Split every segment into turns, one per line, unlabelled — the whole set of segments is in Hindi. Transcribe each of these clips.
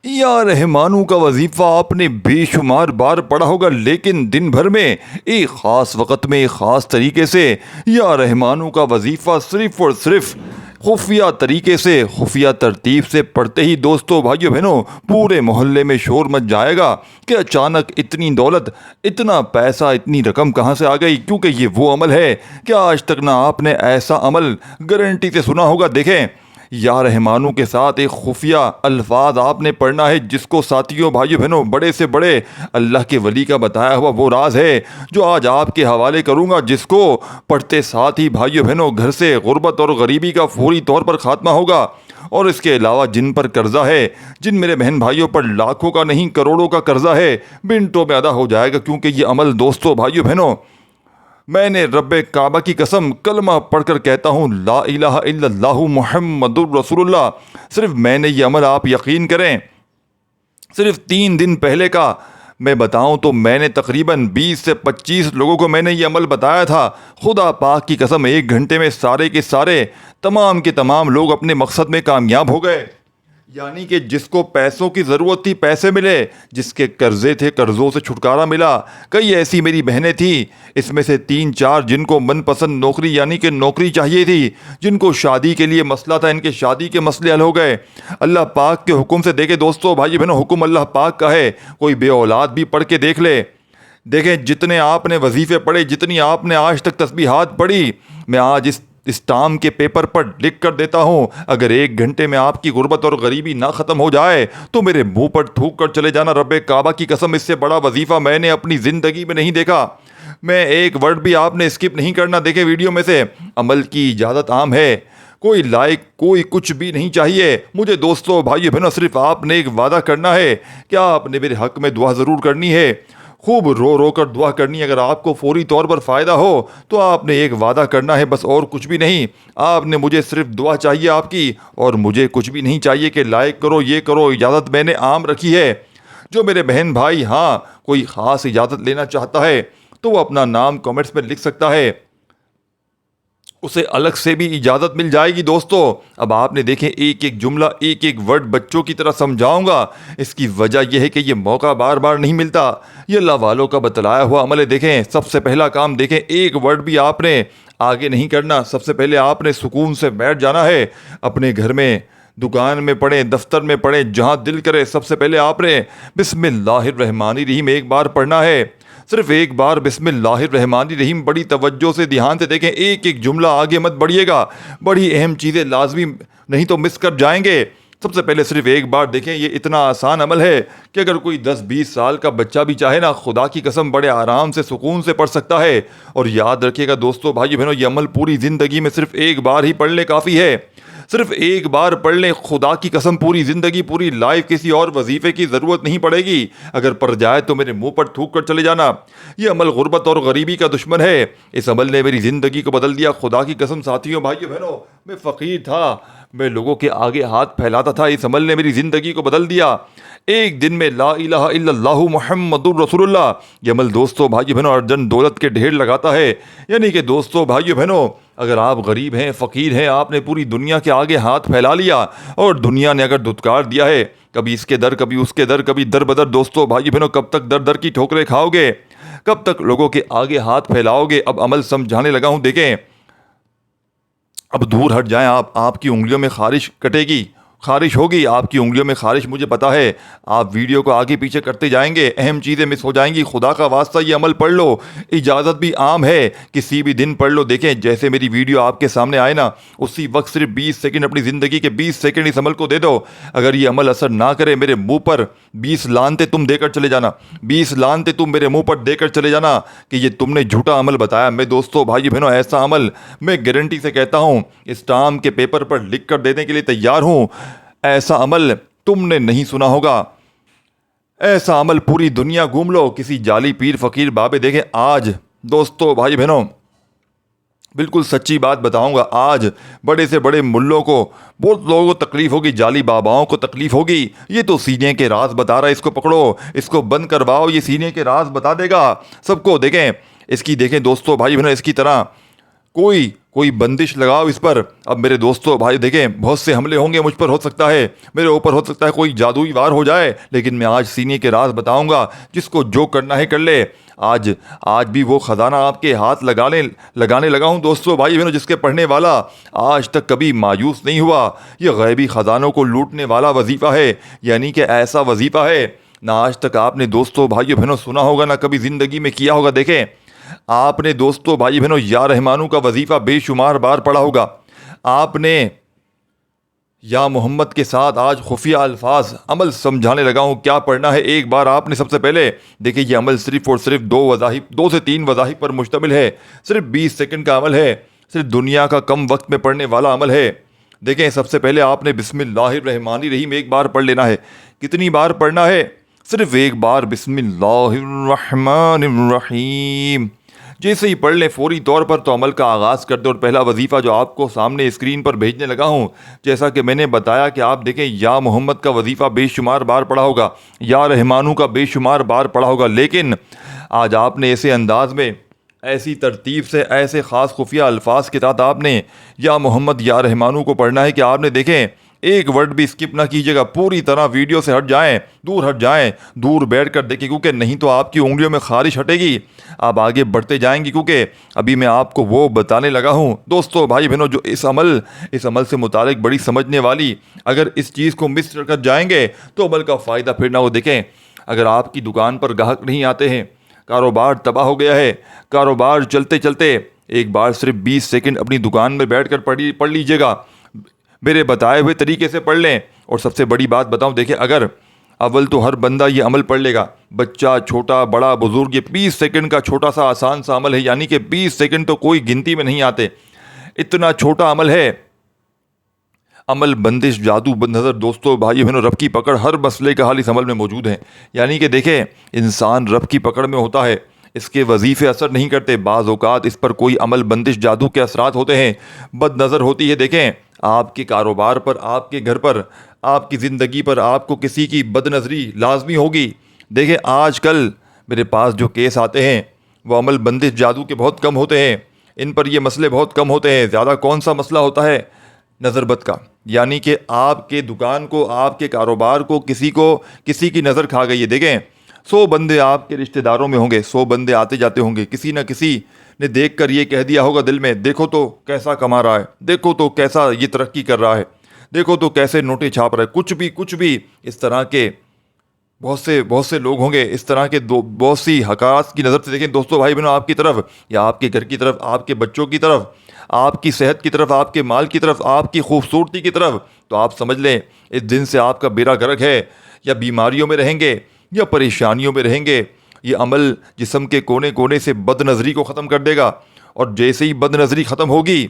या रहमानों का वजीफ़ा आपने बेशुमार बार पढ़ा होगा, लेकिन दिन भर में एक ख़ास वक़्त में एक ख़ास तरीके से या रहमानों का वजीफ़ा सिर्फ़ और सिर्फ खुफिया तरीके से, खुफिया तरतीब से पढ़ते ही दोस्तों भाइयों बहनों पूरे मोहल्ले में शोर मच जाएगा कि अचानक इतनी दौलत, इतना पैसा, इतनी रकम कहाँ से आ गई। क्योंकि ये वो अमल है कि आज तक ना आपने ऐसा अमल गारंटी से सुना होगा। देखें, या रहमानों के साथ एक खुफिया अल्फाज आपने पढ़ना है, जिसको साथियों भाइयों बहनों बड़े से बड़े अल्लाह के वली का बताया हुआ वो राज है जो आज आपके हवाले करूँगा, जिसको पढ़ते साथ ही भाइयों बहनों घर से गुर्बत और गरीबी का फौरी तौर पर खात्मा होगा। और इसके अलावा जिन पर कर्जा है, जिन मेरे बहन भाइयों पर लाखों का नहीं करोड़ों का कर्जा है, मिनटों में अदा हो जाएगा। क्योंकि ये अमल दोस्तों भाइयों बहनों, मैंने रब्बे काबा की कसम कलमा पढ़कर कहता हूँ, ला इलाहा इल्लल्लाहु मुहम्मदुर रसूलुल्लाह। सिर्फ मैंने ये अमल, आप यकीन करें, सिर्फ 3 दिन पहले का मैं बताऊं तो मैंने तकरीबन 20 से 25 लोगों को मैंने ये अमल बताया था। खुदा पाक की कसम 1 घंटे में सारे के सारे, तमाम के तमाम लोग अपने मकसद में कामयाब हो गए। यानी कि जिसको पैसों की ज़रूरत थी पैसे मिले, जिसके कर्जे थे कर्जों से छुटकारा मिला। कई ऐसी मेरी बहनें थी, इसमें से 3-4 जिनको मनपसंद नौकरी यानी कि नौकरी चाहिए थी, जिनको शादी के लिए मसला था, इनके शादी के मसले हल हो गए अल्लाह पाक के हुक्म से। देखे दोस्तों भाई बहनों, हुक्म अल्लाह पाक का है, कोई बे औलाद भी पढ़ के देख ले। देखें, जितने आपने वजीफ़े पढ़े, जितनी आपने आज तक तस्बीहात पढ़ी, मैं आज इस टाम के पेपर पर लिख कर देता हूँ, अगर 1 घंटे में आपकी गुर्बत और गरीबी ना ख़त्म हो जाए तो मेरे मुंह पर थूक कर चले जाना। रब्बे काबा की कसम, इससे बड़ा वजीफ़ा मैंने अपनी ज़िंदगी में नहीं देखा। मैं एक वर्ड भी आपने स्किप नहीं करना। देखे वीडियो में से अमल की इजाज़त आम है, कोई लाइक कोई कुछ भी नहीं चाहिए मुझे। दोस्तों भाइयों बहनों, सिर्फ आपने एक वादा करना है, क्या आपने मेरे हक़ में दुआ ज़रूर करनी है, खूब रो रो कर दुआ करनी है। अगर आपको फौरी तौर पर फ़ायदा हो तो आपने एक वादा करना है, बस, और कुछ भी नहीं। आपने मुझे सिर्फ दुआ चाहिए आपकी, और मुझे कुछ भी नहीं चाहिए कि लाइक करो ये करो। इजाज़त मैंने आम रखी है। जो मेरे बहन भाई हाँ कोई ख़ास इजाज़त लेना चाहता है तो वो अपना नाम कमेंट्स में लिख सकता है, उसे अलग से भी इजाज़त मिल जाएगी। दोस्तों अब आपने देखें, एक एक जुमला, एक एक वर्ड बच्चों की तरह समझाऊंगा। इसकी वजह यह है कि यह मौका बार बार नहीं मिलता। ये अल्लाह वालों का बतलाया हुआ अमल है। देखें, सबसे पहला काम देखें, एक वर्ड भी आपने आगे नहीं करना। सबसे पहले आपने सुकून से बैठ जाना है, अपने घर में, दुकान में पढ़ें, दफ्तर में पढ़ें, जहाँ दिल करे। सबसे पहले आपने बिस्मिल्लाहिर्रहमानिर्रहीम एक बार पढ़ना है, सिर्फ एक बार बिस्मिल्लाहिर्रहमानिर्रहीम। बड़ी तवज्जो से ध्यान से देखें, एक एक जुमला आगे मत बढ़िएगा, बड़ी अहम चीज़ें लाजमी नहीं तो मिस कर जाएंगे। सबसे पहले सिर्फ एक बार देखें, ये इतना आसान अमल है कि अगर कोई 10-20 साल का बच्चा भी चाहे ना, खुदा की कसम बड़े आराम से सुकून से पढ़ सकता है। और याद रखिएगा दोस्तों भाई बहनों, ये अमल पूरी ज़िंदगी में सिर्फ एक बार ही पढ़ ले काफ़ी है। सिर्फ एक बार पढ़ लें, खुदा की कसम पूरी ज़िंदगी, पूरी लाइफ किसी और वजीफ़े की ज़रूरत नहीं पड़ेगी। अगर पड़ जाए तो मेरे मुंह पर थूक कर चले जाना। यह अमल गुर्बत और गरीबी का दुश्मन है। इस अमल ने मेरी ज़िंदगी को बदल दिया। खुदा की कसम साथियों भाइयों बहनों, मैं फ़कीर था, मैं लोगों के आगे हाथ फैलाता था। इस अमल ने मेरी ज़िंदगी को बदल दिया। एक दिन में ला इलाहा इल्लल्लाहु मुहम्मदुर रसूलुल्लाह ये अमल दोस्तों भाइयों बहनों अर्जन दौलत के ढेर लगाता है। यानी कि दोस्तों भाइयों बहनों, अगर आप गरीब हैं, फ़कीर हैं, आपने पूरी दुनिया के आगे हाथ फैला लिया और दुनिया ने अगर धुतकार दिया है, कभी इसके दर कभी उसके दर, कभी दर बदर, दोस्तों भाइयों बहनों कब तक दर दर की ठोकरें खाओगे, कब तक लोगों के आगे हाथ फैलाओगे। अब अमल समझाने लगा हूँ। देखें, अब दूर हट जाएं आप, आपकी उंगलियों में खारिश कटेगी, खारिश होगी आपकी उंगलियों में खारिश, मुझे पता है। आप वीडियो को आगे पीछे करते जाएंगे, अहम चीज़ें मिस हो जाएंगी। खुदा का वास्ता ये अमल पढ़ लो, इजाज़त भी आम है, किसी भी दिन पढ़ लो। देखें, जैसे मेरी वीडियो आपके सामने आए ना, उसी वक्त सिर्फ 20 सेकंड, अपनी ज़िंदगी के 20 सेकंड इस अमल को दे दो। अगर ये अमल असर ना करे, मेरे मुँह पर 20 लानते तुम देकर चले जाना, 20 लानते तुम मेरे मुँह पर देकर चले जाना कि ये तुमने झूठा अमल बताया। मैं दोस्तों भाई बहनों ऐसा अमल मैं गारंटी से कहता हूँ, इस टाम के पेपर पर लिख कर देने के लिए तैयार हूँ। ऐसा अमल तुमने नहीं सुना होगा, ऐसा अमल पूरी दुनिया घूम लो, किसी जाली पीर फकीर बाबे देखें। आज दोस्तों भाई बहनों बिल्कुल सच्ची बात बताऊंगा, आज बड़े से बड़े मुल्लों को, बहुत लोगों को तकलीफ होगी, जाली बाबाओं को तकलीफ होगी। ये तो सीने के राज बता रहा है, इसको पकड़ो, इसको बंद करवाओ, ये सीने के राज बता देगा सबको। देखें इसकी, देखें दोस्तों भाई बहनों, इसकी तरह कोई कोई बंदिश लगाओ इस पर। अब मेरे दोस्तों भाई देखें, बहुत से हमले होंगे मुझ पर, हो सकता है मेरे ऊपर, हो सकता है कोई जादुई वार हो जाए, लेकिन मैं आज सीने के राज बताऊंगा। जिसको जो करना है कर ले। आज आज भी वो खजाना आपके हाथ लगाने लगा हूं दोस्तों भाई बहनों, जिसके पढ़ने वाला आज तक कभी मायूस नहीं हुआ। ये गैबी खजानों को लूटने वाला वजीफ़ा है, यानी कि ऐसा वजीफ़ा है ना आज तक आपने दोस्तों भाइयों बहनों सुना होगा, ना कभी ज़िंदगी में किया होगा। देखें, आपने दोस्तों भाई बहनों या रहमानू का वजीफ़ा बेशुमार बार पढ़ा होगा। आपने या मोहम्मद के साथ आज खुफिया अल्फाज अमल समझाने लगा हूँ क्या पढ़ना है। एक बार आपने सबसे पहले देखिए, ये अमल सिर्फ और सिर्फ 2 से 3 वज़ाहिफ पर मुश्तमिल है। सिर्फ 20 सेकंड का अमल है, सिर्फ दुनिया का कम वक्त में पढ़ने वाला अमल है। देखें, सबसे पहले आपने बिस्मिल्लाहिर्रहमानिर्रहीम एक बार पढ़ लेना है। कितनी बार पढ़ना है? सिर्फ एक बार बिस्मिल्लाहिर्रहमानिर्रहीम। जैसे ही पढ़ लें फौरी तौर पर तो अमल का आगाज़ कर दे। और पहला वजीफ़ा जो आपको सामने स्क्रीन पर भेजने लगा हूँ, जैसा कि मैंने बताया कि आप देखें, या मोहम्मद का वजीफ़ा बेशुमार बार पढ़ा होगा, या रहमानू का बेशुमार बार पढ़ा होगा, लेकिन आज आपने ऐसे अंदाज में, ऐसी तरतीब से, ऐसे ख़ास खुफिया अल्फाज के साथ आपने या मोहम्मद या रहमानू को पढ़ना है कि आपने देखें एक वर्ड भी स्किप ना कीजिएगा। पूरी तरह वीडियो से हट जाएं, दूर बैठ कर देखिए, क्योंकि नहीं तो आपकी उंगलियों में खारिश हटेगी, आप आगे बढ़ते जाएंगे। क्योंकि अभी मैं आपको वो बताने लगा हूँ दोस्तों भाई बहनों, जो इस अमल से मुतालिक बड़ी समझने वाली, अगर इस चीज़ को मिस कर जाएंगे तो अमल का फ़ायदा फिर ना हो। देखें, अगर आपकी दुकान पर ग्राहक नहीं आते हैं, कारोबार तबाह हो गया है, कारोबार चलते चलते एक बार सिर्फ 20 सेकंड अपनी दुकान में बैठकर पढ़ लीजिएगा। मेरे बताए हुए तरीके से पढ़ लें। और सबसे बड़ी बात बताऊं, देखिए, अगर अव्वल तो हर बंदा ये अमल पढ़ लेगा, बच्चा, छोटा, बड़ा, बुजुर्ग, ये 20 सेकंड का छोटा सा आसान सा अमल है, यानी कि 20 सेकंड तो कोई गिनती में नहीं आते, इतना छोटा अमल है। अमल, बंदिश, जादू, नज़र, दोस्तों भाई बहनों, रब की पकड़, हर मसले का हल इस अमल में मौजूद है। यानी कि देखें, इंसान रब की पकड़ में होता है, इसके वजीफ़े असर नहीं करते। बाज़ औक़ात इस पर कोई अमल, बंदिश, जादू के असरात होते हैं, बद नज़र होती है। देखें, आपके कारोबार पर, आपके घर पर, आपकी ज़िंदगी पर आपको किसी की बदनज़री लाजमी होगी। देखें, आजकल मेरे पास जो केस आते हैं वो अमल, बंदिश, जादू के बहुत कम होते हैं। इन पर ये मसले बहुत कम होते हैं। ज़्यादा कौन सा मसला होता है? नज़रबद का, यानी कि आपके दुकान को, आपके कारोबार को किसी की नज़र खा गई है। देखें, 100 बंदे आपके रिश्तेदारों में होंगे, 100 बंदे आते जाते होंगे, किसी न किसी ने देख कर ये कह दिया होगा दिल में, देखो तो कैसा कमा रहा है, देखो तो कैसा ये तरक्की कर रहा है, देखो तो कैसे नोटें छाप रहा है। कुछ भी इस तरह के बहुत से लोग होंगे, इस तरह के बहुत सी हकारात की नज़र से देखें दोस्तों भाई बहनों आपकी तरफ, या आपके घर की तरफ, आपके बच्चों की तरफ, आपकी सेहत की तरफ, आपके माल की तरफ, आपकी खूबसूरती की तरफ, तो आप समझ लें इस दिन से आपका बेड़ा गर्क है। या बीमारियों में रहेंगे या परेशानियों में रहेंगे, ये अमल जिस्म के कोने कोने से बदनज़री को ख़त्म कर देगा। और जैसे ही बदनज़री ख़त्म होगी,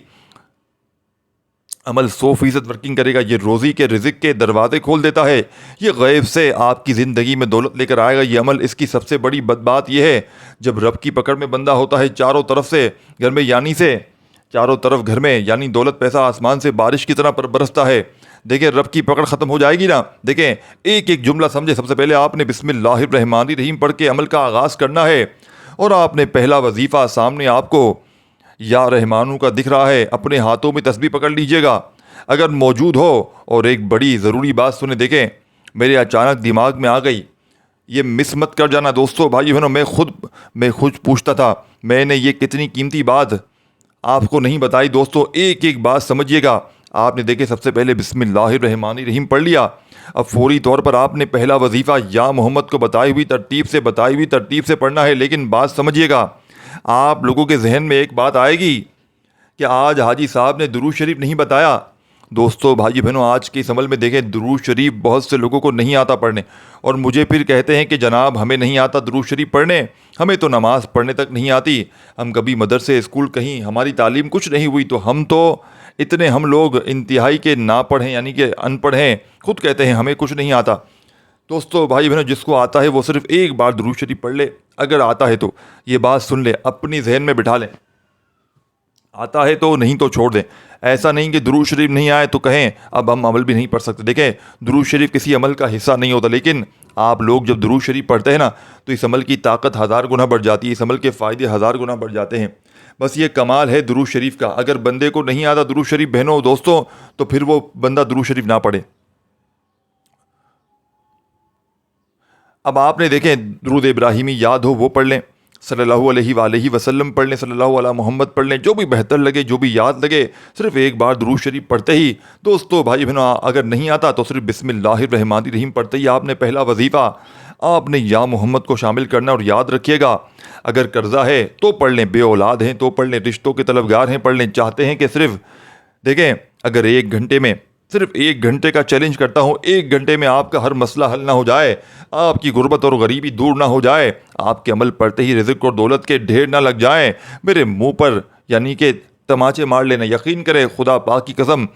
अमल 100% वर्किंग करेगा। ये रोज़ी के रिज़्क़ के दरवाज़े खोल देता है, ये गैब से आपकी ज़िंदगी में दौलत लेकर आएगा ये अमल। इसकी सबसे बड़ी बात यह है, जब रब की पकड़ में बंदा होता है, चारों तरफ से घर में, चारों तरफ घर में, यानी दौलत पैसा आसमान से बारिश की तरह बरसता है। देखें, रब की पकड़ ख़त्म हो जाएगी ना। देखें, एक एक जुमला समझे। सबसे पहले आपने बिस्मिल्लाहिर्रहमानिर्रहीम पढ़ के अमल का आगाज़ करना है। और आपने पहला वजीफ़ा सामने आपको या रहमानू का दिख रहा है, अपने हाथों में तस्बीह पकड़ लीजिएगा अगर मौजूद हो। और एक बड़ी ज़रूरी बात सुने, देखें, मेरे अचानक दिमाग में आ गई, ये मिस मत कर जाना दोस्तों भाई बहनों। मैं खुद पूछता था, मैंने ये कितनी कीमती बात आपको नहीं बताई दोस्तों। एक एक बात समझिएगा। आपने देखे, सबसे पहले बिस्मिल्लाहिर्रहमानिर्रहीम पढ़ लिया। अब फौरी तौर पर आपने पहला वजीफ़ा या मोहम्मद को बताई हुई तरतीब से पढ़ना है। लेकिन बात समझिएगा, आप लोगों के जहन में एक बात आएगी कि आज हाजी साहब ने दुरूद शरीफ नहीं बताया। दोस्तों भाई बहनों, आज के इस अमल में देखें, दुरूद शरीफ बहुत से लोगों को नहीं आता पढ़ने, और मुझे फिर कहते हैं कि जनाब हमें नहीं आता दुरूद शरीफ पढ़ने, हमें तो नमाज़ पढ़ने तक नहीं आती, हम कभी मदरसे स्कूल कहीं हमारी तालीम कुछ नहीं हुई, तो हम लोग इंतहाई के ना पढ़ें, यानी कि अनपढ़ हैं, खुद कहते हैं हमें कुछ नहीं आता। दोस्तों भाई बहनों, जिसको आता है वो सिर्फ एक बार दुरूद शरीफ पढ़ ले, अगर आता है तो ये बात सुन ले, अपनी जहन में बिठा लें, आता है तो, नहीं तो छोड़ दें। ऐसा नहीं कि दुरूद शरीफ नहीं आए तो कहें अब हम अमल भी नहीं पढ़ सकते। देखें, दुरूद शरीफ किसी अमल का हिस्सा नहीं होता, लेकिन आप लोग जब दुरूद शरीफ पढ़ते हैं ना, तो इस अमल की ताकत 1000 गुना बढ़ जाती है, इस अमल के फ़ायदे 1000 गुना बढ़ जाते हैं। बस ये कमाल है दुरूद शरीफ का। अगर बंदे को नहीं आता दुरूद शरीफ बहनों दोस्तों, तो फिर वो बंदा दुरूद शरीफ ना पढ़े। अब आपने देखें दुरूद इब्राहिमी याद हो वो पढ़ लें, सल्लल्लाहु अलैहि वसल्लम पढ़ लें, सल्लल्लाहु अला मोहम्मद पढ़ लें, जो भी बेहतर लगे, जो भी याद लगे। सिर्फ एक बार दुरूद शरीफ पढ़ते ही दोस्तों भाई बहनों, अगर नहीं आता तो सिर्फ बिस्मिल्लाहिर्रहमानिर्रहीम पढ़ते ही आपने पहला वजीफ़ा आपने या मोहम्मद को शामिल करना। और याद रखिएगा, अगर कर्जा है तो पढ़ लें, बे औलाद हैं तो पढ़ लें, रिश्तों के तलबगार हैं पढ़ लें, चाहते हैं कि सिर्फ देखें, अगर 1 घंटे में सिर्फ 1 घंटे का चैलेंज करता हूँ, 1 घंटे में आपका हर मसला हल ना हो जाए, आपकी गुर्बत और गरीबी दूर ना हो जाए, आपके अमल पड़ते ही रिज़्क़ और दौलत के ढेर ना लग जाएं, मेरे मुंह पर यानी कि तमाचे मार लेना। यकीन करें खुदा पाक की कसम,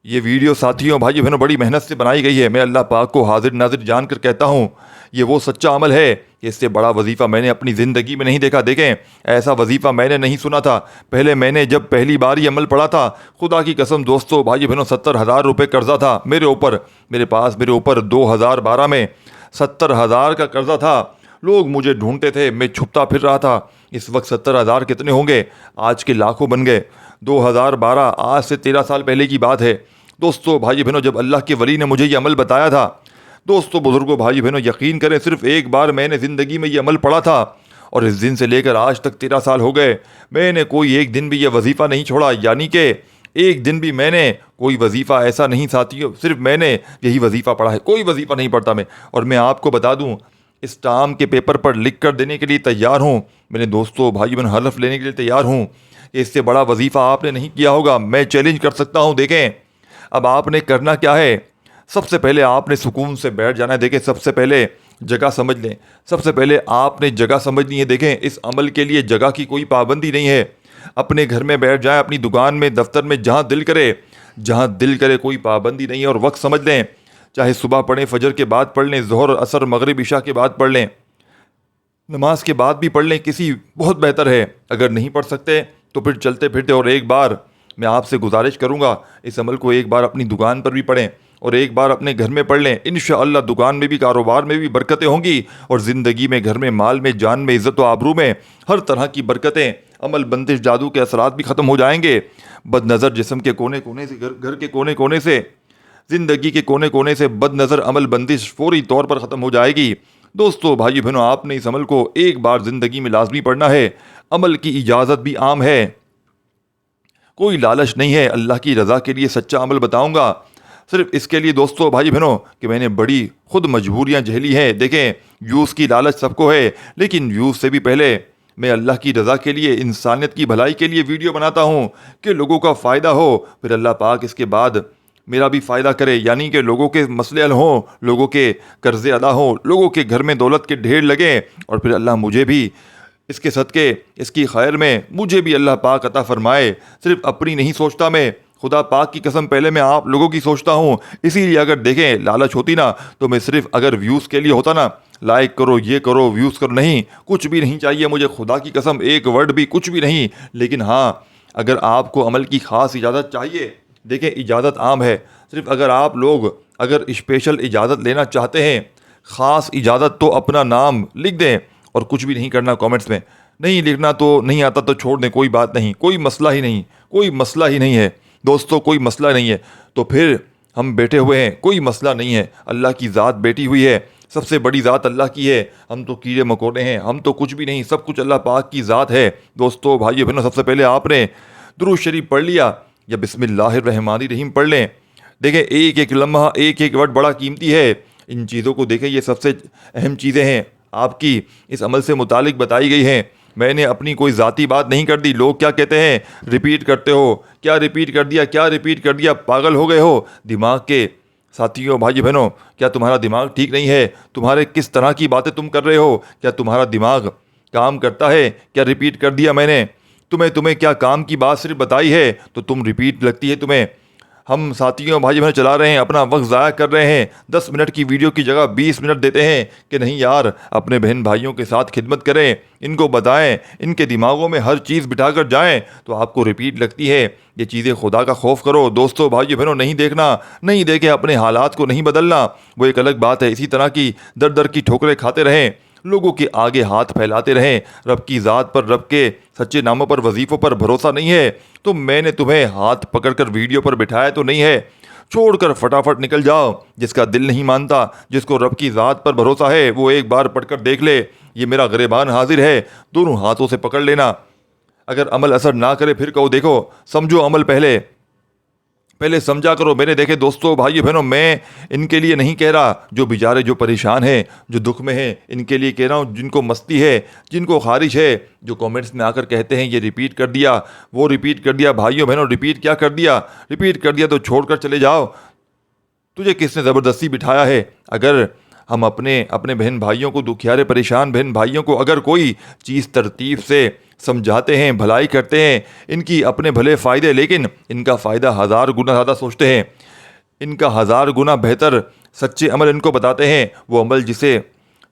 ये वीडियो साथियों भाई बहनों बड़ी मेहनत से बनाई गई है। मैं अल्लाह पाक को हाजिर नाजिर जान कर कहता हूँ, ये वो सच्चा अमल है कि इससे बड़ा वजीफ़ा मैंने अपनी ज़िंदगी में नहीं देखा। देखें, ऐसा वजीफ़ा मैंने नहीं सुना था। पहले मैंने जब पहली बार ये अमल पढ़ा था, खुदा की कसम दोस्तों भाई बहनों 70,000 रुपये कर्जा था मेरे ऊपर, मेरे ऊपर 2012 में 70,000 का कर्जा था। लोग मुझे ढूंढते थे, मैं छुपता फिर रहा था। इस वक्त 70,000 कितने होंगे? आज के लाखों बन गए। 2012 आज से 13 साल पहले की बात है दोस्तों भाई बहनों, जब अल्लाह के वली ने मुझे ये अमल बताया था। दोस्तों बुजुर्गों भाई बहनों, यकीन करें सिर्फ एक बार मैंने ज़िंदगी में ये अमल पढ़ा था और इस दिन से लेकर आज तक 13 साल हो गए, मैंने कोई एक दिन भी ये वजीफ़ा नहीं छोड़ा। यानी कि एक दिन भी मैंने कोई वजीफ़ा ऐसा नहीं साथियों, सिर्फ मैंने यही वजीफ़ा पढ़ा है, कोई वजीफ़ा नहीं पढ़ता मैं। और मैं आपको बता दूं, इस टाम के पेपर पर लिख कर देने के लिए तैयार हूँ मेरे दोस्तों भाई बहन, हलफ लेने के लिए तैयार हूँ कि इससे बड़ा वजीफ़ा आपने नहीं किया होगा। मैं चैलेंज कर सकता हूँ। देखें, अब आपने करना क्या है, सबसे पहले आपने सुकून से बैठ जाना है। देखें, सबसे पहले जगह समझ लें, सबसे पहले आपने जगह समझनी है। देखें, इस अमल के लिए जगह की कोई पाबंदी नहीं है। अपने घर में बैठ जाएं, अपनी दुकान में, दफ्तर में, जहाँ दिल करे, कोई पाबंदी नहीं है। और वक्त समझ लें, चाहे सुबह पढ़ें, फजर के बाद पढ़ लें, ज़ोहर असर मगरिब इशा के बाद पढ़ लें, नमाज के बाद भी पढ़ लें, किसी बहुत बेहतर है। अगर नहीं पढ़ सकते तो फिर चलते फिरते, और एक बार मैं आपसे गुजारिश करूँगा, इस अमल को एक बार अपनी दुकान पर भी पढ़ें और एक बार अपने घर में पढ़ लें। इंशाअल्लाह दुकान में भी, कारोबार में भी बरकतें होंगी और ज़िंदगी में, घर में, माल में, जान में, इज़्ज़त व आबरू में, हर तरह की बरकतें, अमल, बंदिश, जादू के असरात भी ख़त्म हो जाएंगे। बदनज़र जिस्म के कोने कोने से, घर के कोने कोने से, ज़िंदगी के कोने कोने से बदनज़र अमल बंदिश फौरी तौर पर ख़त्म हो जाएगी। दोस्तों भाई बहनों, आपने इस अमल को एक बार ज़िंदगी में लाजमी पढ़ना है। अमल की इजाज़त भी आम है, कोई लालच नहीं है। अल्लाह की रज़ा के लिए सच्चा अमल बताऊंगा, सिर्फ इसके लिए दोस्तों भाई बहनों कि मैंने बड़ी खुद मजबूरियां झेली हैं। देखें, व्यूज़ की लालच सबको है, लेकिन व्यूज़ से भी पहले मैं अल्लाह की रज़ा के लिए, इंसानियत की भलाई के लिए वीडियो बनाता हूँ कि लोगों का फ़ायदा हो, फिर अल्लाह पाक इसके बाद मेरा भी फ़ायदा करे। यानी कि लोगों के मसले हल हों, लोगों के कर्ज़े अदा हों, लोगों के घर में दौलत के ढेर लगें, और फिर अल्लाह मुझे भी इसके सदक़े, इसकी खैर में मुझे भी अल्लाह पाक अता फ़रमाए। सिर्फ अपनी नहीं सोचता मैं, खुदा पाक की कसम पहले मैं आप लोगों की सोचता हूँ। इसीलिए अगर देखें लालच होती ना, तो मैं सिर्फ अगर व्यूज़ के लिए होता ना, लाइक करो, ये करो, व्यूज़ करो, नहीं, कुछ भी नहीं चाहिए मुझे, खुदा की कसम एक वर्ड भी, कुछ भी नहीं। लेकिन हाँ, अगर आपको अमल की ख़ास इजाज़त चाहिए, देखें इजाज़त आम है, सिर्फ अगर आप लोग अगर स्पेशल इजाज़त लेना चाहते हैं, ख़ास इजाज़त, तो अपना नाम लिख दें और कुछ भी नहीं करना कमेंट्स में। नहीं लिखना तो नहीं आता तो छोड़ दें, कोई बात नहीं, कोई मसला ही नहीं, कोई मसला ही नहीं है दोस्तों, कोई मसला नहीं है। तो फिर हम बैठे हुए हैं, कोई मसला नहीं है। अल्लाह की ज़ात बैठी हुई है, सबसे बड़ी ज़ात अल्लाह की है। हम तो कीड़े मकोड़े हैं, हम तो कुछ भी नहीं, सब कुछ अल्लाह पाक की ज़ात है। दोस्तों भाइयों बहनों, सबसे पहले आपने दुरूद शरीफ पढ़ लिया या बिस्मिल्लाहिर्रहमानिर्रहीम पढ़ लें। देखें, एक एक लम्हा, एक एक वर्ड बड़ा कीमती है। इन चीज़ों को देखें, ये सबसे अहम चीज़ें हैं, आपकी इस अमल से मुतालिक बताई गई हैं। मैंने अपनी कोई ज़ाती बात नहीं कर दी। लोग क्या कहते हैं, रिपीट करते हो, क्या रिपीट कर दिया, क्या रिपीट कर दिया, पागल हो गए हो दिमाग के साथियों भाई बहनों, क्या तुम्हारा दिमाग ठीक नहीं है? तुम्हारे किस तरह की बातें तुम कर रहे हो? क्या तुम्हारा दिमाग काम करता है? क्या रिपीट कर दिया मैंने? तुम्हें क्या काम की बात सिर्फ बताई है तो तुम रिपीट लगती है तुम्हें? हम साथियों भाई बहन चला रहे हैं, अपना वक्त ज़ाया कर रहे हैं, 10 मिनट की वीडियो की जगह 20 मिनट देते हैं कि नहीं यार, अपने बहन भाइयों के साथ खिदमत करें, इनको बताएं, इनके दिमागों में हर चीज़ बिठा कर जाएँ, तो आपको रिपीट लगती है। ये चीज़ें खुदा का खौफ करो दोस्तों भाइयों बहनों, नहीं देखना, नहीं देखे अपने हालात को नहीं बदलना, वो एक अलग बात है। इसी तरह की दर दर की ठोकरें खाते रहें, लोगों के आगे हाथ फैलाते रहें। रब की ज़ात पर, रब के सच्चे नामों पर, वजीफ़ों पर भरोसा नहीं है तो मैंने तुम्हें हाथ पकड़कर वीडियो पर बिठाया तो नहीं है। छोड़कर फटाफट निकल जाओ। जिसका दिल नहीं मानता, जिसको रब की ज़ात पर भरोसा है, वो एक बार पढ़कर देख ले। ये मेरा गिरबान हाजिर है, दोनों हाथों से पकड़ लेना। अगर अमल असर ना करे फिर कहो देखो, समझो अमल पहले पहले समझा करो। मेरे देखे दोस्तों, भाइयों बहनों, मैं इनके लिए नहीं कह रहा जो बेचारे, जो परेशान हैं, जो दुख में हैं, इनके लिए कह रहा हूँ। जिनको मस्ती है, जिनको खारिश है, जो कमेंट्स में आकर कहते हैं ये रिपीट कर दिया, वो रिपीट कर दिया। भाइयों बहनों, रिपीट क्या कर दिया? रिपीट कर दिया तो छोड़कर चले जाओ। तुझे किसने ज़बरदस्ती बिठाया है? अगर हम अपने अपने बहन भाइयों को, दुखियारे परेशान बहन भाइयों को अगर कोई चीज़ तरतीब से समझाते हैं, भलाई करते हैं, इनकी अपने भले फ़ायदे, लेकिन इनका फ़ायदा हज़ार गुना ज़्यादा सोचते हैं, इनका हज़ार गुना बेहतर सच्चे अमल इनको बताते हैं, वो अमल जिसे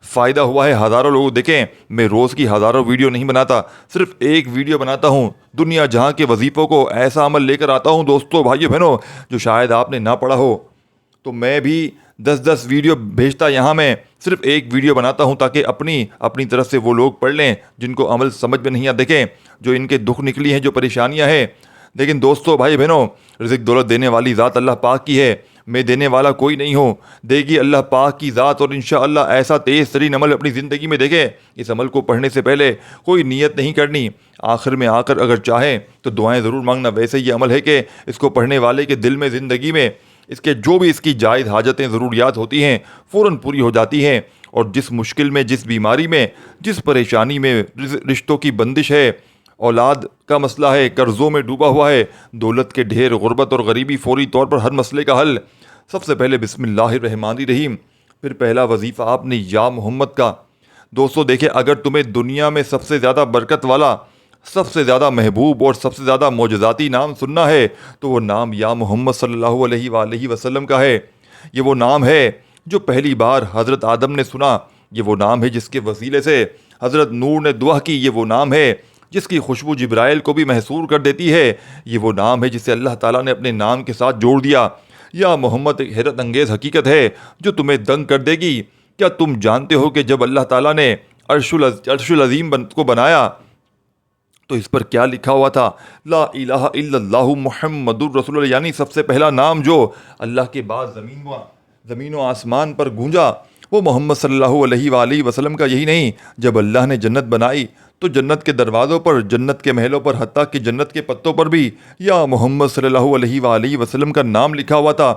फ़ायदा हुआ है हज़ारों लोग। देखें, मैं रोज़ की हज़ारों वीडियो नहीं बनाता, सिर्फ एक वीडियो बनाता हूँ। दुनिया जहाँ के वजीफ़ों को ऐसा अमल लेकर आता हूँ दोस्तों, भाइयों बहनों, जो शायद आपने ना पढ़ा हो। तो मैं भी 10-10 वीडियो भेजता, यहाँ मैं सिर्फ एक वीडियो बनाता हूँ ताकि अपनी अपनी तरफ से वो लोग पढ़ लें जिनको अमल समझ में नहीं आ। देखें, जो इनके दुख निकली हैं, जो परेशानियाँ हैं। लेकिन दोस्तों, भाई बहनों, रिज़्क़ दौलत देने वाली ज़ात अल्लाह पाक की है, मैं देने वाला कोई नहीं हूँ। देगी अल्लाह पाक की ज़ात, और इंशाअल्लाह ऐसा तेज़ तरीन अमल अपनी ज़िंदगी में देखें। इस अमल को पढ़ने से पहले कोई नीयत नहीं करनी, आखिर में आकर अगर चाहें तो दुआएं ज़रूर मांगना। वैसे ये अमल है कि इसको पढ़ने वाले के दिल में, ज़िंदगी में इसके जो भी इसकी जायज़ हाजतें, ज़रूरियात होती हैं, फ़ौरन पूरी हो जाती हैं। और जिस मुश्किल में, जिस बीमारी में, जिस परेशानी में, रिश्तों की बंदिश है, औलाद का मसला है, कर्ज़ों में डूबा हुआ है, दौलत के ढेर, गुर्बत और गरीबी, फौरी तौर पर हर मसले का हल। सबसे पहले बिस्मिल्लाहिर्रहमानिर्रहीम, फिर पहला वजीफ़ा आपने या मोहम्मद का। दोस्तों देखिए, अगर तुम्हें दुनिया में सबसे ज़्यादा बरकत वाला, सबसे ज़्यादा महबूब और सबसे ज़्यादा मोजज़ाती नाम सुनना है तो वो नाम या मोहम्मद सल्लल्लाहु अलैहि वसल्लम का है। ये वो नाम है जो पहली बार हज़रत आदम ने सुना। ये वो नाम है जिसके वसीले से हज़रत नूह ने दुआ की। ये वो नाम है जिसकी खुशबू जिब्राइल को भी महसूर कर देती है। ये वो नाम है जिसे अल्लाह ताला ने अपने नाम के साथ जोड़ दिया। या मोहम्मद एक हैरत अंगेज़ हकीकत है जो तुम्हें दंग कर देगी। क्या तुम जानते हो कि जब अल्लाह ताला ने अर्शुल अज़ीम को बनाया तो इस पर क्या लिखा हुआ था? ला इलाहा इल्लल्लाहु मुहम्मदुर रसूलुल्लाह, यानी सबसे पहला नाम जो अल्लाह के बाद ज़मीन व आसमान पर गूंजा वो मोहम्मद सल्लल्लाहु अलैहि वसल्लम का। यही नहीं, जब अल्लाह ने जन्नत बनाई तो जन्नत के दरवाज़ों पर, जन्नत के महलों पर, हत्ता कि जन्नत के पत्तों पर भी या मोहम्मद सल्लल्लाहु अलैहि वसल्लम का नाम लिखा हुआ था।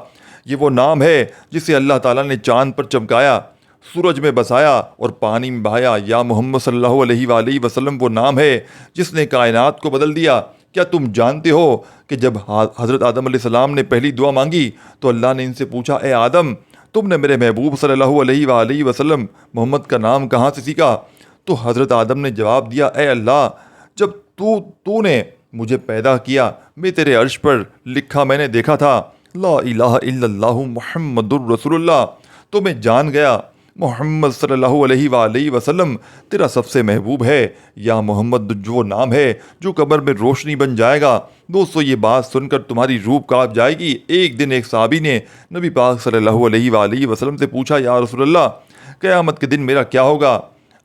ये वो नाम है जिसे अल्लाह ताला ने चाँद पर चमकाया, सूरज में बसाया और पानी में बहाया। या मोहम्मद सल्लल्लाहु अलैहि वसल्लम वो नाम है जिसने कायनात को बदल दिया। क्या तुम जानते हो कि जब हज़रत आदम अलैहिस्सलाम ने पहली दुआ मांगी तो अल्लाह ने इनसे पूछा, ए आदम, तुमने मेरे महबूब सल्लल्लाहु अलैहि वसल्लम मोहम्मद का नाम कहाँ से सीखा? तो हज़रत आदम ने जवाब दिया, ए अल्लाह, जब तूने मुझे पैदा किया, मैं तेरे अर्श पर लिखा मैंने देखा था, ला इलाहा इल्लल्लाहु मुहम्मदुर रसूलुल्लाह, तो मैं जान गया मोहम्मद सल्लल्लाहु अलैहि वसल्लम तेरा सबसे महबूब है। या मोहम्मद जो नाम है जो कब्र में रोशनी बन जाएगा। दोस्तों, ये बात सुनकर तुम्हारी रूह कांप जाएगी। एक दिन एक साहबी ने नबी पाक सल्लल्लाहु अलैहि वसल्लम से पूछा, या रसूलल्लाह, क़यामत के दिन मेरा क्या होगा?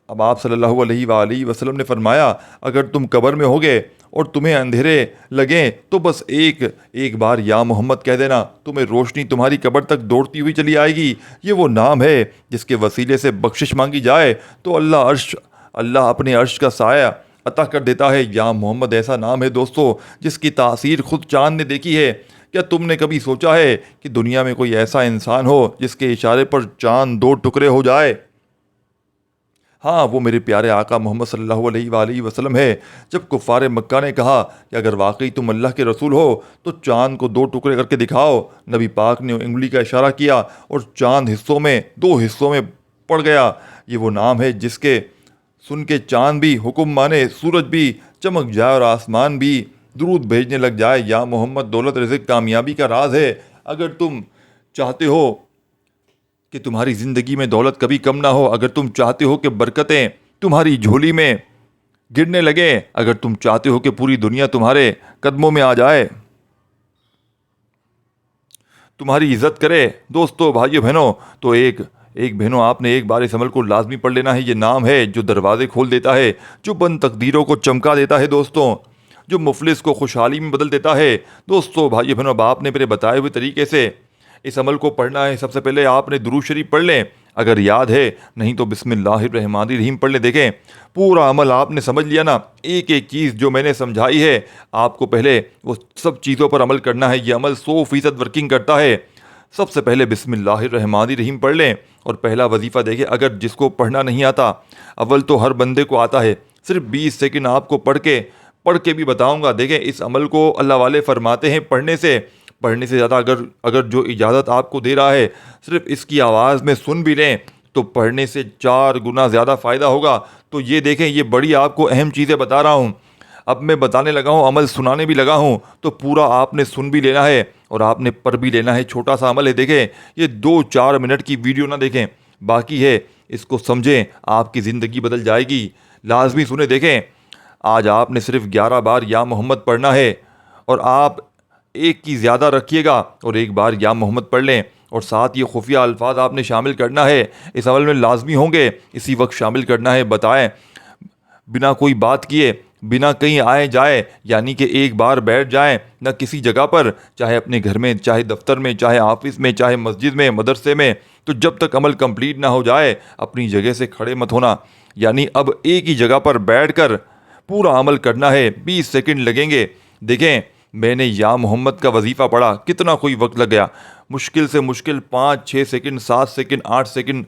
अब आप सल्लल्लाहु अलैहि वसल्लम ने फरमाया, अगर तुम कब्र में होगे और तुम्हें अंधेरे लगें तो बस एक बार या मोहम्मद कह देना, तुम्हें रोशनी तुम्हारी कब्र तक दौड़ती हुई चली आएगी। ये वो नाम है जिसके वसीले से बख्शिश मांगी जाए तो अल्लाह अपने अर्श का साया अता कर देता है। या मोहम्मद ऐसा नाम है दोस्तों जिसकी तासीर खुद चाँद ने देखी है। क्या तुमने कभी सोचा है कि दुनिया में कोई ऐसा इंसान हो जिसके इशारे पर चाँद दो टुकड़े हो जाए? हाँ, वो मेरे प्यारे आका मोहम्मद सल्लल्लाहु अलैहि वसल्लम है। जब कुफ़ार मक्का ने कहा कि अगर वाकई तुम अल्लाह के रसूल हो तो चाँद को दो टुकड़े करके दिखाओ, नबी पाक ने उंगली का इशारा किया और चाँद दो हिस्सों में पड़ गया। ये वो नाम है जिसके सुन के चाँद भी हुक्म माने, सूरज भी चमक जाए और आसमान भी दुरूद भेजने लग जाए। या मोहम्मद दौलत, रिज़्क़, कामयाबी का राज है। अगर तुम चाहते हो कि तुम्हारी ज़िंदगी में दौलत कभी कम ना हो, अगर तुम चाहते हो कि बरकतें तुम्हारी झोली में गिरने लगे, अगर तुम चाहते हो कि पूरी दुनिया तुम्हारे कदमों में आ जाए, तुम्हारी इज़्ज़त करे, दोस्तों, भाइयों, बहनों, तो एक एक बहनों आपने एक बार इस अमल को लाजमी पढ़ लेना है। ये नाम है जो दरवाजे खोल देता है, जो बंद तकदीरों को चमका देता है दोस्तों, जो मुफलिस को खुशहाली में बदल देता है। दोस्तों भाइयों बहनों, अब आपने मेरे बताए हुए तरीके से इस अमल को पढ़ना है। सबसे पहले आपने दुरूद शरीफ पढ़ लें अगर याद है, नहीं तो बिस्मिल्लाहिर्रहमानिर्रहीम पढ़ ले। देखें पूरा अमल आपने समझ लिया ना, एक एक चीज़ जो मैंने समझाई है आपको पहले वो सब चीज़ों पर अमल करना है। ये अमल 100% वर्किंग करता है। सबसे पहले बिस्मिल्लाहिर्रहमानिर्रहीम पढ़ लें और पहला वजीफ़ा देखें। अगर जिसको पढ़ना नहीं आता, अव्वल तो हर बंदे को आता है, सिर्फ 20 सेकंड आपको पढ़ के भी बताऊंगा। देखें इस अमल को अल्लाह वाले फरमाते हैं पढ़ने से ज़्यादा अगर जो इजाज़त आपको दे रहा है सिर्फ इसकी आवाज़ में सुन भी लें तो पढ़ने से 4 गुना ज़्यादा फ़ायदा होगा। तो ये देखें, ये बड़ी आपको अहम चीज़ें बता रहा हूँ। अब मैं बताने लगा हूँ, अमल सुनाने भी लगा हूँ, तो पूरा आपने सुन भी लेना है और आपने पढ़ भी लेना है। छोटा सा अमल है, देखें ये 2-4 मिनट की वीडियो ना देखें, बाकी है इसको समझें, आपकी ज़िंदगी बदल जाएगी। लाजमी सुने। देखें आज आपने सिर्फ 11 बार या मोहम्मद पढ़ना है और आप एक की ज़्यादा रखिएगा और एक बार या मोहम्मद पढ़ लें और साथ ये खुफिया अल्फाज आपने शामिल करना है। इस अमल में लाजमी होंगे, इसी वक्त शामिल करना है। बताएं बिना कोई बात किए, बिना कहीं आए जाए, यानी कि एक बार बैठ जाएं ना किसी जगह पर, चाहे अपने घर में, चाहे दफ्तर में, चाहे ऑफिस में, चाहे मस्जिद में, मदरसे में, तो जब तक अमल कंप्लीट ना हो जाए अपनी जगह से खड़े मत होना। यानी अब एक ही जगह पर बैठकर पूरा अमल करना है। 20 सेकंड लगेंगे। देखें मैंने या मोहम्मद का वजीफ़ा पढ़ा, कितना कोई वक्त लग गया, मुश्किल से मुश्किल 5-6 सेकंड, 7 सेकंड, 8 सेकंड,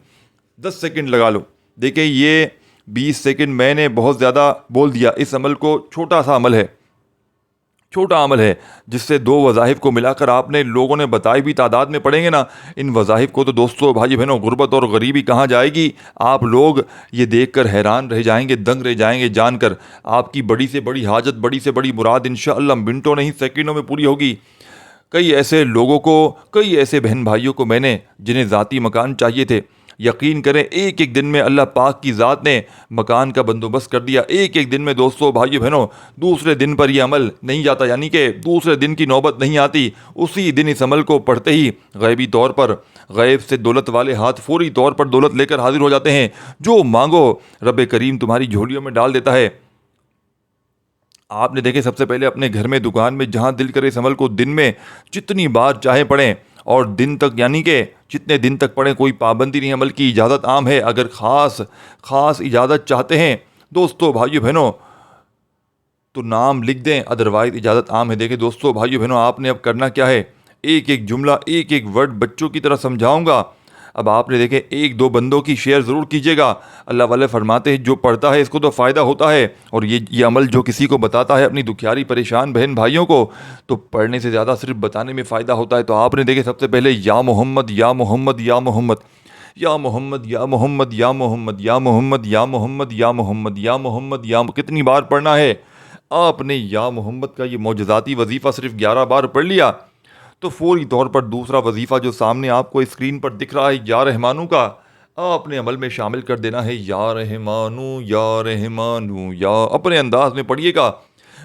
10 सेकंड लगा लो। देखिए ये 20 सेकंड मैंने बहुत ज़्यादा बोल दिया। इस अमल को छोटा सा अमल है, छोटा अमल है, जिससे 2 वज़ाइफ को मिलाकर आपने लोगों ने बताई भी तादाद में पढ़ेंगे ना इन वज़ाइफ को, तो दोस्तों भाई बहनों गुर्बत और गरीबी कहाँ जाएगी। आप लोग ये देखकर हैरान रह जाएंगे, दंग रह जाएंगे जानकर। आपकी बड़ी से बड़ी हाजत, बड़ी से बड़ी मुराद इंशाअल्लाह मिनटों नहीं सेकंडों में पूरी होगी। कई ऐसे लोगों को, कई ऐसे बहन भाइयों को मैंने जिन्हें ज़ाती मकान चाहिए थे, यकीन करें एक एक दिन में अल्लाह पाक की ज़ात ने मकान का बंदोबस्त कर दिया। एक एक दिन में दोस्तों भाइयों बहनों, दूसरे दिन पर यह अमल नहीं जाता, यानी कि दूसरे दिन की नौबत नहीं आती। उसी दिन इस अमल को पढ़ते ही गैबी तौर पर गैब से दौलत वाले हाथ फौरी तौर पर दौलत लेकर हाजिर हो जाते हैं। जो मांगो रब करीम तुम्हारी झोलियों में डाल देता है। आपने देखे सबसे पहले अपने घर में, दुकान में, जहाँ दिल करे इस अमल को दिन में जितनी बार चाहे पढ़ें और दिन तक, यानी कि जितने दिन तक पढ़ें, कोई पाबंदी नहीं। अमल की इजाज़त आम है। अगर ख़ास इजाज़त चाहते हैं दोस्तों भाइयों बहनों तो नाम लिख दें, अदरवाइज़ इजाज़त आम है। देखें दोस्तों भाइयों बहनों आपने अब करना क्या है, एक एक जुमला, एक एक वर्ड बच्चों की तरह समझाऊंगा। अब आपने देखें 1-2 बंदों की शेयर ज़रूर कीजिएगा। अल्लाह वाले फरमाते हैं जो पढ़ता है इसको तो फ़ायदा होता है, और ये अमल जो किसी को बताता है अपनी दुखियारी परेशान बहन भाइयों को, तो पढ़ने से ज़्यादा सिर्फ बताने में फ़ायदा होता है। तो आपने देखे सबसे पहले या मोहम्मद, या मोहम्मद, या मोहम्मद, या मोहम्मद, या मोहम्मद, या मोहम्मद, या मोहम्मद, या मोहम्मद, या मोहम्मद, या मोहम्मद, या कितनी बार पढ़ना है आपने। या मोहम्मद का ये मौजज़ाती वजीफ़ा सिर्फ 11 बार पढ़ लिया तो फौरी तौर पर दूसरा वजीफ़ा जो सामने आपको स्क्रीन पर दिख रहा है या रहमानू का, आपने अमल में शामिल कर देना है। या रहमानू, या रहमानू, या अपने अंदाज में पढ़िएगा।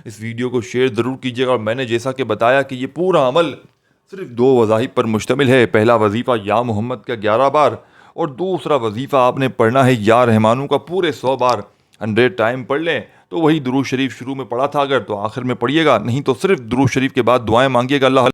इस वीडियो को शेयर ज़रूर कीजिएगा। और मैंने जैसा कि बताया कि ये पूरा अमल सिर्फ 2 वज़ाइफ पर मुश्तमिल है। पहला वजीफ़ा या मोहम्मद का 11 बार और दूसरा वजीफ़ा आपने पढ़ना है या रहमानू का पूरे 100 बार। 100 टाइम पढ़ लें तो वही दुरूद शरीफ शुरू में पढ़ा था अगर, तो आखिर में पढ़िएगा, नहीं तो सिर्फ दुरूद शरीफ के बाद दुआएं मांगिएगा। अल्लाह